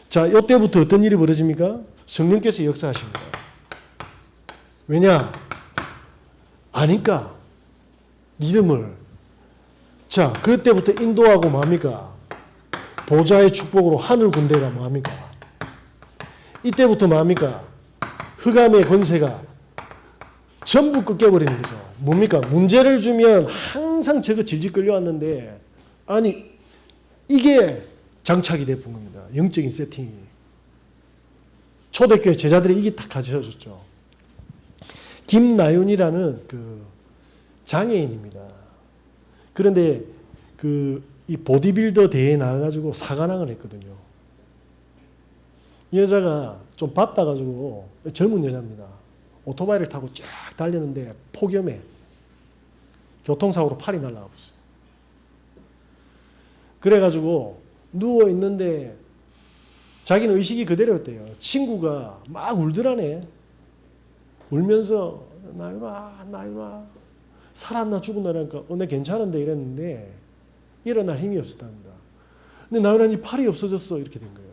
자, 이때부터 어떤 일이 벌어집니까? 성령께서 역사하십니다. 왜냐? 아니까 믿음을 자, 그때부터 인도하고 뭡니까? 보좌의 축복으로 하늘 군대가 뭡니까? 이때부터 뭡니까? 흑암의 권세가 전부 꺾여버리는 거죠. 뭡니까? 문제를 주면 항상 저거 질질 끌려왔는데, 아니, 이게 장착이 돼본 겁니다. 영적인 세팅이. 초대교회 제자들이 이게 딱 가르쳐줬죠. 김나윤이라는 그 장애인입니다. 그런데 이 보디빌더 대회에 나가가지고 사관왕을 했거든요. 이 여자가 좀 바빠가지고 젊은 여자입니다. 오토바이를 타고 쫙 달렸는데 폭염에 교통사고로 팔이 날아가 버렸어요. 그래가지고 누워 있는데 자기는 의식이 그대로였대요. 친구가 막 울더라네. 울면서 나윤아, 나윤아, 살았나 죽었나라니까 내 괜찮은데 이랬는데 일어날 힘이 없었답니다. 근데 나윤아, 네 팔이 없어졌어. 이렇게 된 거예요.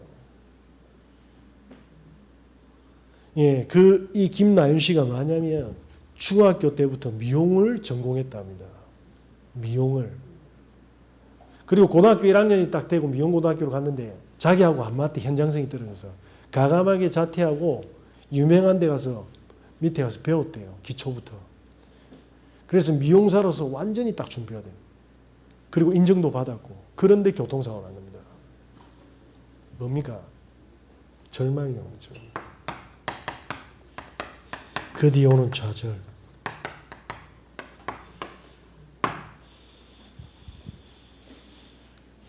예, 이 김나윤 씨가 뭐냐면 중학교 때부터 미용을 전공했답니다. 미용을. 그리고 고등학교 1학년이 딱 되고 미용고등학교로 갔는데 자기하고 안 맞대 현장성이 떨어져서 과감하게 자퇴하고 유명한 데 가서 밑에 가서 배웠대요. 기초부터. 그래서 미용사로서 완전히 딱 준비가 돼요. 그리고 인정도 받았고. 그런데 교통사고가 난 겁니다. 뭡니까? 절망이 오죠. 그 뒤에 오는 좌절.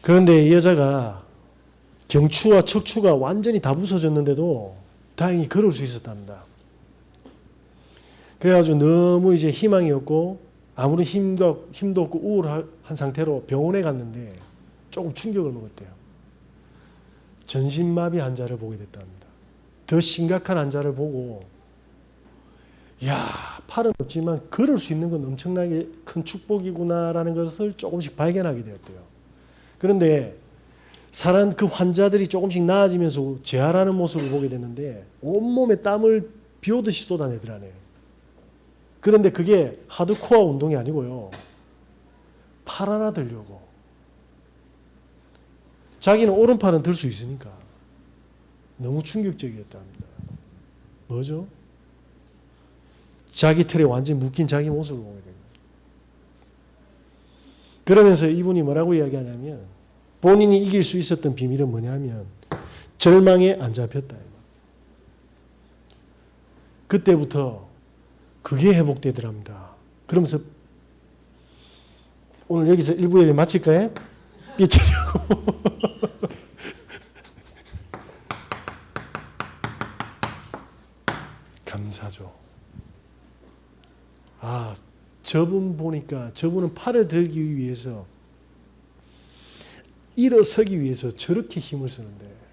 그런데 이 여자가 경추와 척추가 완전히 다 부서졌는데도 다행히 걸을 수 있었답니다. 그래가지고 너무 이제 희망이 없고 아무런 힘도 없고 우울한 상태로 병원에 갔는데 조금 충격을 먹었대요. 전신마비 환자를 보게 됐답니다. 더 심각한 환자를 보고 야, 팔은 없지만 걸을 수 있는 건 엄청나게 큰 축복이구나라는 것을 조금씩 발견하게 되었대요. 그런데 그 환자들이 조금씩 나아지면서 재활하는 모습을 보게 됐는데 온몸에 땀을 비 오듯이 쏟아내더라네. 그런데 그게 하드코어 운동이 아니고요. 팔 하나 들려고. 자기는 오른팔은 들 수 있으니까. 너무 충격적이었답니다. 뭐죠? 자기 틀에 완전히 묶인 자기 모습을 보게 됩니다. 그러면서 이분이 뭐라고 이야기하냐면 본인이 이길 수 있었던 비밀은 뭐냐면 절망에 안 잡혔다. 그때부터 그게 회복되더랍니다. 그러면서 오늘 여기서 1부 예배 마칠까요? 삐치려고. 감사죠. 아, 저분 보니까 저분은 팔을 들기 위해서 일어서기 위해서 저렇게 힘을 쓰는데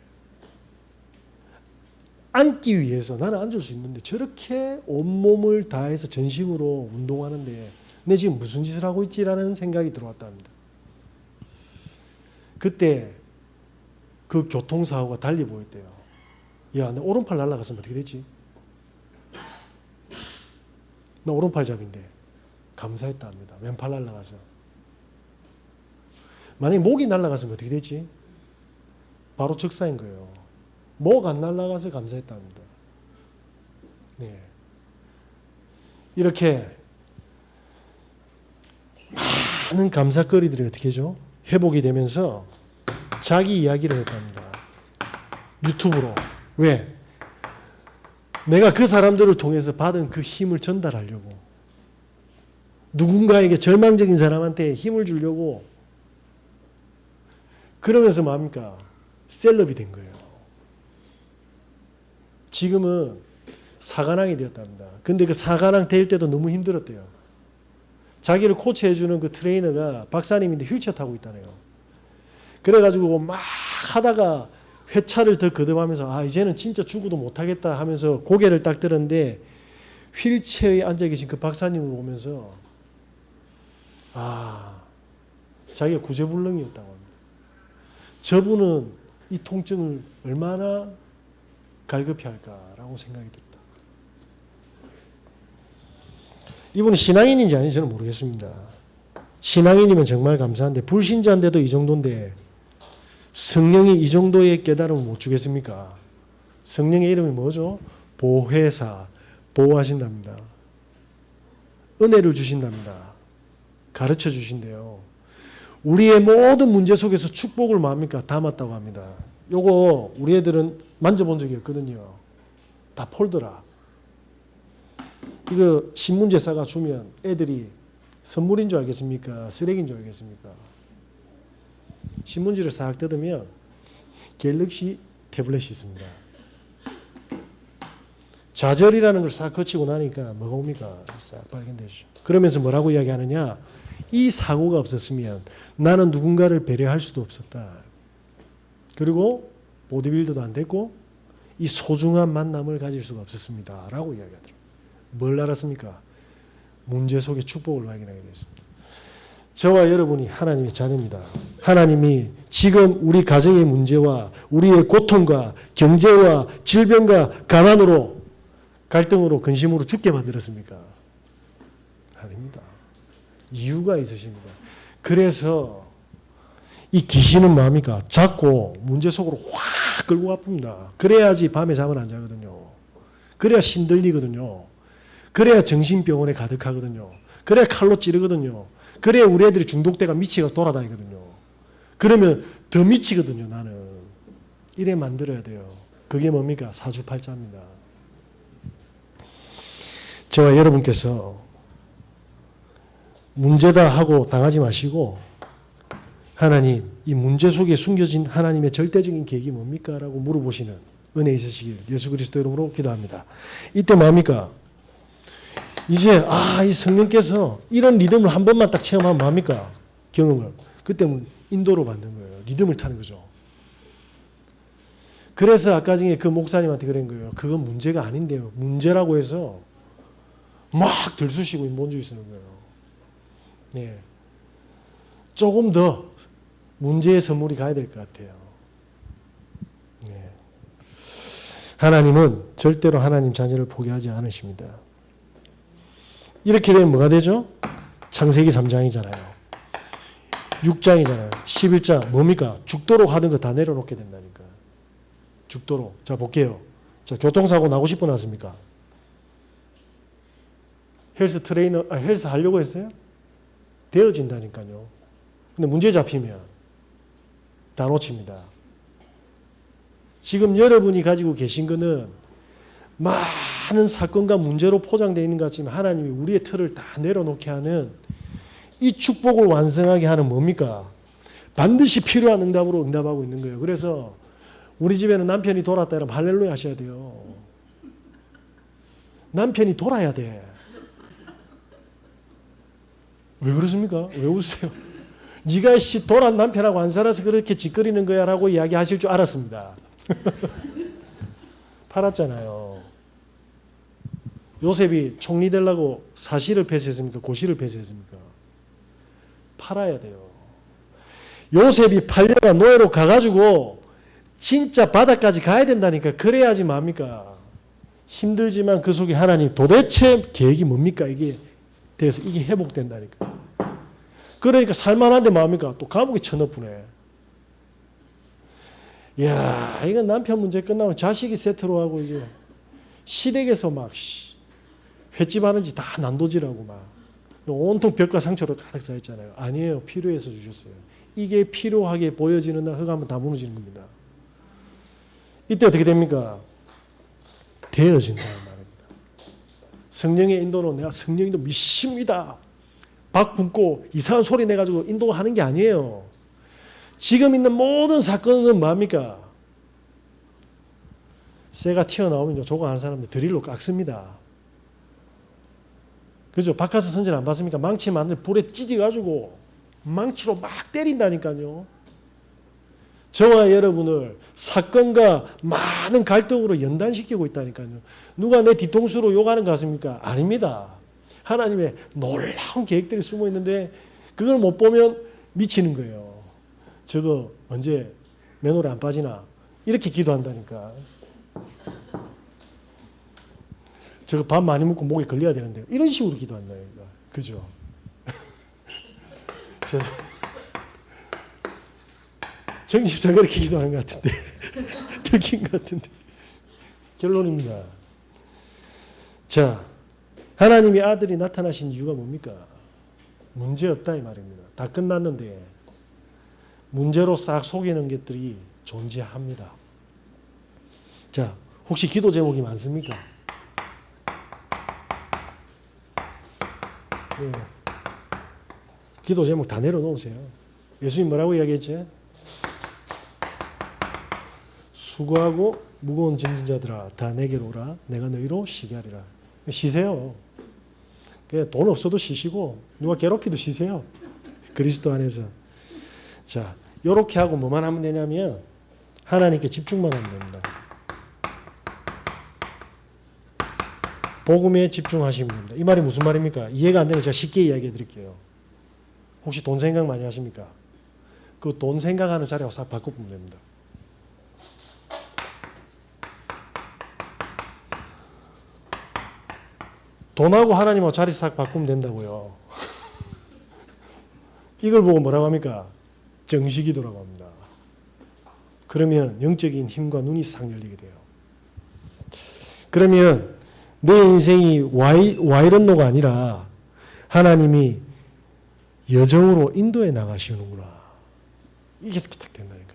앉기 위해서 나는 앉을 수 있는데 저렇게 온몸을 다해서 전심으로 운동하는데 내 지금 무슨 짓을 하고 있지라는 생각이 들어왔다 합니다. 그때 그 교통사고가 달리 보였대요. 야, 내 오른팔 날아갔으면 어떻게 되지? 나 오른팔잡인데 감사했다 합니다. 왼팔 날아가서. 만약에 목이 날아갔으면 어떻게 되지? 바로 즉사인 거예요. 목 안 날아가서 감사했다 합니다. 네. 이렇게 많은 감사거리들이 어떻게 하죠? 회복이 되면서 자기 이야기를 했답니다. 유튜브로. 왜? 내가 그 사람들을 통해서 받은 그 힘을 전달하려고. 누군가에게 절망적인 사람한테 힘을 주려고. 그러면서 뭡니까? 셀럽이 된 거예요. 지금은 사관왕이 되었답니다. 근데 그 사관왕 될 때도 너무 힘들었대요. 자기를 코치해주는 그 트레이너가 박사님인데 휠체어 타고 있다네요. 그래가지고 막 하다가 회차를 더 거듭하면서 아, 이제는 진짜 죽어도 못하겠다 하면서 고개를 딱 들었는데 휠체어에 앉아 계신 그 박사님을 보면서 아, 자기가 구제불능이었다고 합니다. 저분은 이 통증을 얼마나 갈급히 할까라고 생각이 듭니다. 이분은 신앙인인지 아닌지 저는 모르겠습니다. 신앙인이면 정말 감사한데 불신자인데도 이 정도인데 성령이 이 정도의 깨달음을 못 주겠습니까? 성령의 이름이 뭐죠? 보혜사, 보호하신답니다. 은혜를 주신답니다. 가르쳐 주신대요. 우리의 모든 문제 속에서 축복을 뭡니까? 담았다고 합니다. 요거 우리 애들은 만져본 적이 없거든요. 다 폴더라. 이거 신문지 싸가 주면 애들이 선물인 줄 알겠습니까? 쓰레기인 줄 알겠습니까? 신문지를 싹 뜯으면 갤럭시 태블릿이 있습니다. 좌절이라는 걸 싹 거치고 나니까 뭐가 옵니까? 싹 발견되죠. 그러면서 뭐라고 이야기하느냐? 이 사고가 없었으면 나는 누군가를 배려할 수도 없었다. 그리고 보디빌더도 안 됐고 이 소중한 만남을 가질 수가 없었습니다. 라고 이야기하더라고요. 뭘 알았습니까? 문제 속에 축복을 발견하게 됐습니다. 저와 여러분이 하나님의 자녀입니다. 하나님이 지금 우리 가정의 문제와 우리의 고통과 경제와 질병과 가난으로 갈등으로 근심으로 죽게 만들었습니까? 아닙니다. 이유가 있으십니다. 그래서 이 귀신은 뭡니까? 자꾸 문제 속으로 확 끌고 아픕니다. 그래야지 밤에 잠을 안 자거든요. 그래야 신들리거든요. 그래야 정신병원에 가득하거든요. 그래야 칼로 찌르거든요. 그래야 우리 애들이 중독돼가 미치가 돌아다니거든요. 그러면 더 미치거든요, 나는. 이래 만들어야 돼요. 그게 뭡니까? 사주팔자입니다. 저와 여러분께서 문제다 하고 당하지 마시고 하나님, 이 문제 속에 숨겨진 하나님의 절대적인 계획이 뭡니까? 라고 물어보시는 은혜 있으시길 예수 그리스도 이름으로 기도합니다. 이때 뭡니까? 이제 이 성령께서 이런 리듬을 한 번만 딱 체험하면 뭡니까? 경험을. 그때 인도로 받는 거예요. 리듬을 타는 거죠. 그래서 아까 중에 그 목사님한테 그런 거예요. 그건 문제가 아닌데요. 문제라고 해서 막 들쑤시고 인본주의 쓰는 거예요. 네. 조금 더 문제의 선물이 가야 될 것 같아요. 네. 하나님은 절대로 하나님 자녀를 포기하지 않으십니다. 이렇게 되면 뭐가 되죠? 창세기 3장이잖아요. 6장이잖아요. 11장 뭡니까? 죽도록 하던 거 다 내려놓게 된다니까. 죽도록. 자 볼게요. 자 교통사고 나고 싶어 났습니까? 헬스 하려고 했어요? 되어진다니까요. 근데 문제 잡히면 다 놓칩니다. 지금 여러분이 가지고 계신 거는 많은 사건과 문제로 포장되어 있는 것 같지만 하나님이 우리의 틀을 다 내려놓게 하는 이 축복을 완성하게 하는 뭡니까? 반드시 필요한 응답으로 응답하고 있는 거예요. 그래서 우리 집에는 남편이 돌았다 이러면 할렐루야 하셔야 돼요. 남편이 돌아야 돼. 왜 그러십니까? 왜 웃으세요? 네가 돌아온 남편하고 안 살아서 그렇게 짓거리는 거야 라고 이야기하실 줄 알았습니다. 팔았잖아요. 요셉이 총리 되려고 사실을 폐쇄했습니까? 고시를 폐쇄했습니까? 팔아야 돼요. 요셉이 팔려가 노예로 가가지고 진짜 바다까지 가야 된다니까. 그래야지 뭡니까? 힘들지만 그 속에 하나님 도대체 계획이 뭡니까? 이게 돼서 이게 회복된다니까. 그러니까 살만한데 뭡니까? 또 감옥에 쳐넣으네. 이야, 이건 남편 문제 끝나면 자식이 세트로 하고 이제 시댁에서 막 횟집 하는지 다 난도질하고 막 온통 벽과 상처로 가득 차 있잖아요. 아니에요. 필요해서 주셨어요. 이게 필요하게 보여지는 날 흙 한번 다 무너지는 겁니다. 이때 어떻게 됩니까? 되어진다는 말입니다. 성령의 인도로 내가 성령인도 믿습니다. 박 굶고 이상한 소리 내가지고 인도하는 게 아니에요. 지금 있는 모든 사건은 뭡니까? 새가 튀어나오면 저거 하는 사람들 드릴로 깎습니다. 그죠? 박하서 선지는 안 봤습니까? 망치 마늘 불에 찢어가지고 망치로 막 때린다니까요. 저와 여러분을 사건과 많은 갈등으로 연단시키고 있다니까요. 누가 내 뒤통수로 욕하는 거 같습니까? 아닙니다. 하나님의 놀라운 계획들이 숨어 있는데 그걸 못 보면 미치는 거예요. 저거 언제 맨홀에 안 빠지나? 이렇게 기도한다니까. 저거 밥 많이 먹고 목에 걸려야 되는데 이런 식으로 기도한다니까. 그죠? 정집사 그렇게 기도하는 것 같은데 들킨 것 같은데 결론입니다. 자, 하나님이 아들이 나타나신 이유가 뭡니까? 문제 없다 이 말입니다. 다 끝났는데 문제로 싹 속이는 것들이 존재합니다. 자, 혹시 기도 제목이 많습니까? 네. 기도 제목 다 내려놓으세요. 예수님 뭐라고 이야기했지? 수고하고 무거운 짐진 자들아 다 내게로 오라 내가 너희로 쉬게 하리라. 쉬세요. 돈 없어도 쉬시고 누가 괴롭히도 쉬세요. 그리스도 안에서. 자, 요렇게 하고 뭐만 하면 되냐면 하나님께 집중만 하면 됩니다. 복음에 집중하시면 됩니다. 이 말이 무슨 말입니까? 이해가 안 되면 제가 쉽게 이야기해 드릴게요. 혹시 돈 생각 많이 하십니까? 그 돈 생각하는 자리하고 싹 바꿔보면 됩니다. 돈하고 하나님하고 자리 싹 바꾸면 된다고요. 이걸 보고 뭐라고 합니까? 정식이도라고 합니다. 그러면 영적인 힘과 눈이 싹 열리게 돼요. 그러면 내 인생이 와이런노가 아니라 하나님이 여정으로 인도해 나가시는구나. 이게 딱 된다니까.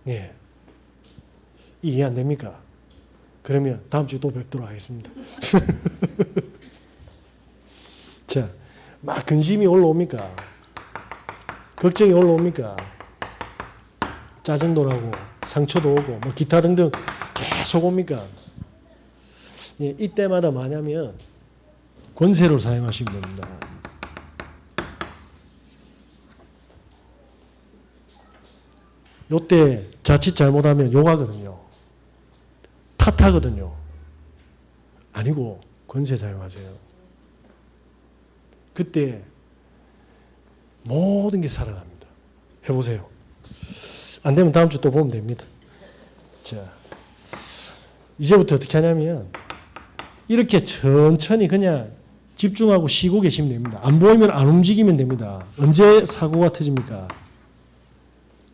예. 이해 안 됩니까? 그러면 다음 주에 또 뵙도록 하겠습니다. 자, 막 근심이 올라옵니까? 걱정이 올라옵니까? 짜증도 나고 상처도 오고 뭐 기타 등등 계속 옵니까? 예, 이때마다 뭐냐면 권세를 사용하시면 됩니다. 요때 자칫 잘못하면 욕하거든요. 탓하거든요. 아니고 권세 사용하세요. 그때 모든 게 살아납니다. 해보세요. 안 되면 다음 주 또 보면 됩니다. 자, 이제부터 어떻게 하냐면 이렇게 천천히 그냥 집중하고 쉬고 계시면 됩니다. 안 보이면 안 움직이면 됩니다. 언제 사고가 터집니까?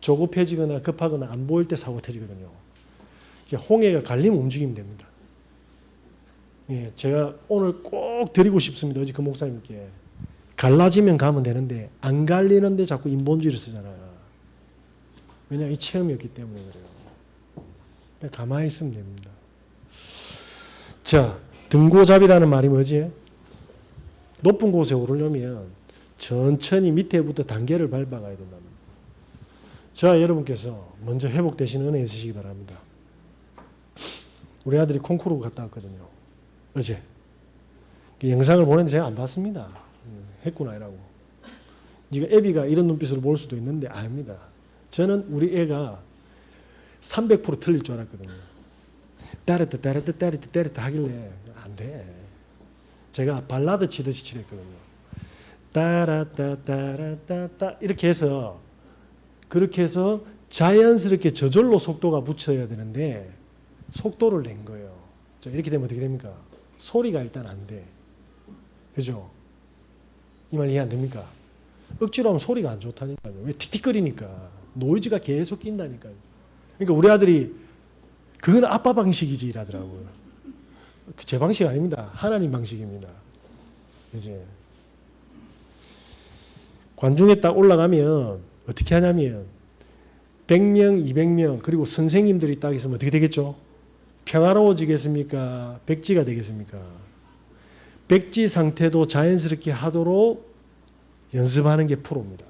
조급해지거나 급하거나 안 보일 때 사고가 터지거든요. 홍해가 갈리면 움직이면 됩니다. 예, 제가 오늘 꼭 드리고 싶습니다. 어제 그 목사님께. 갈라지면 가면 되는데 안 갈리는데 자꾸 인본주의를 쓰잖아요. 왜냐하면 이 체험이었기 때문에 그래요. 가만히 있으면 됩니다. 자, 등고잡이라는 말이 뭐지? 높은 곳에 오르려면 천천히 밑에부터 단계를 밟아가야 된답니다. 자, 여러분께서 먼저 회복되시는 은혜 있으시기 바랍니다. 우리 아들이 콩쿠르 갔다 왔거든요. 어제. 영상을 보냈는데 제가 안 봤습니다. 했구나 이라고. 네가 애비가 이런 눈빛으로 볼 수도 있는데 아닙니다. 저는 우리 애가 300% 틀릴 줄 알았거든요. 따르따 하길래 안 돼. 제가 발라드 치듯이 칠했거든요. 따라따따라따따 이렇게 해서 그렇게 해서 자연스럽게 저절로 속도가 붙여야 되는데 속도를 낸 거예요. 자, 이렇게 되면 어떻게 됩니까? 소리가 일단 안 돼. 그죠? 이 말 이해 안 됩니까? 억지로 하면 소리가 안 좋다니까요. 왜 틱틱거리니까. 노이즈가 계속 낀다니까요. 그러니까 우리 아들이 그건 아빠 방식이지 이라더라고요. 제 방식 아닙니다. 하나님 방식입니다. 이제 관중에 딱 올라가면 어떻게 하냐면 100명, 200명 그리고 선생님들이 딱 있으면 어떻게 되겠죠? 평화로워지겠습니까? 백지가 되겠습니까? 백지 상태도 자연스럽게 하도록 연습하는 게 프로입니다.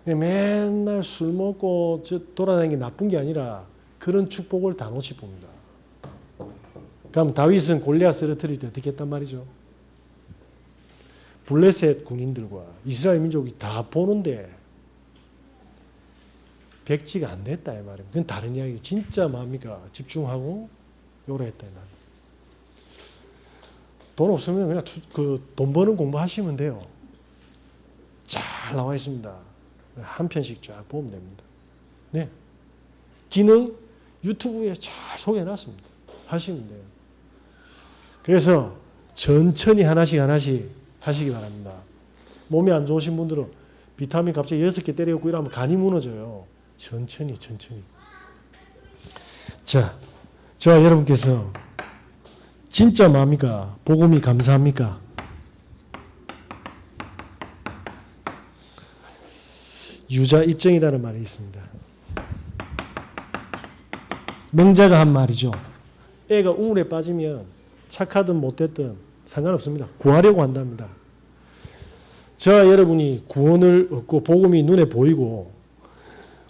맨날 술 먹고 돌아다니는 게 나쁜 게 아니라 그런 축복을 다 놓치 봅니다. 그럼 다윗은 골리앗 쓰러뜨릴 때 어떻게 했단 말이죠? 블레셋 군인들과 이스라엘 민족이 다 보는데 백지가 안 됐다 이 말이에요. 그건 다른 이야기. 진짜 뭡니까? 집중하고 요래했다 이 말이에요. 돈 없으면 그냥 돈 버는 공부하시면 돼요. 잘 나와 있습니다. 한 편씩 쫙 보면 됩니다. 네. 기능 유튜브에 잘 소개해놨습니다. 하시면 돼요. 그래서 천천히 하나씩 하시기 바랍니다. 몸이 안 좋으신 분들은 비타민 갑자기 6개 때려놓고 이러면 간이 무너져요. 천천히. 자, 저와 여러분께서 진짜 뭡니까? 복음이 감사합니까? 유자 입증이라는 말이 있습니다. 명자가 한 말이죠. 애가 우물에 빠지면 착하든 못됐든 상관없습니다. 구하려고 한답니다. 저와 여러분이 구원을 얻고 복음이 눈에 보이고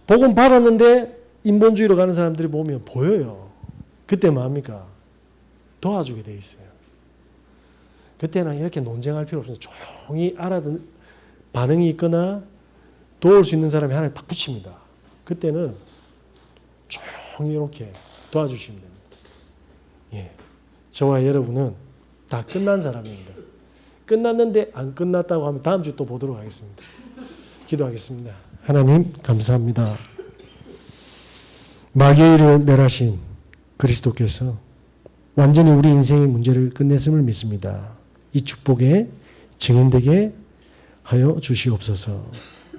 복음 받았는데 인본주의로 가는 사람들이 보면 보여요. 그때 뭐합니까? 도와주게 돼 있어요. 그때는 이렇게 논쟁할 필요 없어요. 조용히 알아듣는 반응이 있거나 도울 수 있는 사람이 하나를 딱 붙입니다. 그때는 조용히 이렇게 도와주시면 됩니다. 예. 저와 여러분은 다 끝난 사람입니다. 끝났는데 안 끝났다고 하면 다음 주에 또 보도록 하겠습니다. 기도하겠습니다. 하나님 감사합니다. 마귀를 멸하신 그리스도께서 완전히 우리 인생의 문제를 끝냈음을 믿습니다. 이 축복에 증인되게 하여 주시옵소서.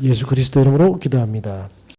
예수 그리스도 이름으로 기도합니다.